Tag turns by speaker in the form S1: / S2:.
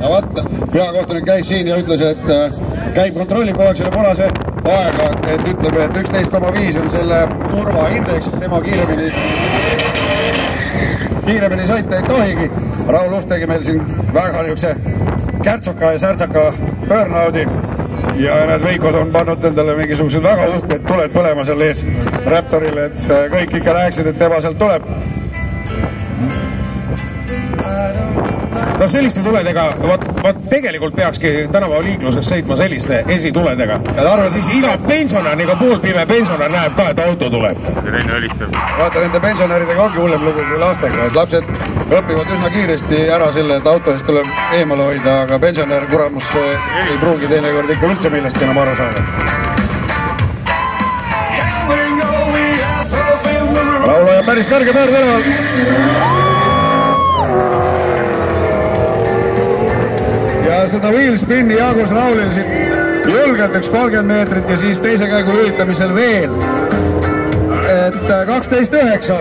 S1: no vot, peakohtunik käis siin ja ütles, et käib kontrollib kogu aeg selle punase aega, et ütleb, et 11,5 on selle turvaindeks, tema kiiremini sõita ei tohigi. Raul Uht tegi meil siin väga niisuguse kärtsuka ja särtsaka burnout'i ja need Veikod on pannud endale mingisugused väga uhked tuled põlema seal ees Raptoril, et kõik ikka rääksid, et tema sealt tuleb. No selliste tuledega, vot tegelikult peakski tänavaliikluses sõitma selliste esituledega. Ja arva siis iga pensionär, nagu poolpime pensionär näeb ka, et auto tuleb. Vaata, nende pensionäridega ongi hullem lugu kui lastega, et lapsed õpivad üsna kiiresti ära selle, et auto eest tuleb eemale hoida, aga pensionär kuramus ei pruugi teinekord ikka üldse millestki enam aru saada. Laulaja päris kõrge pöörd tänaval. Ja seda wheelspinni jagus Raulil siin julgelt üks 30 meetrit ja siis teise käigu lülitamisel veel. Et 12.9.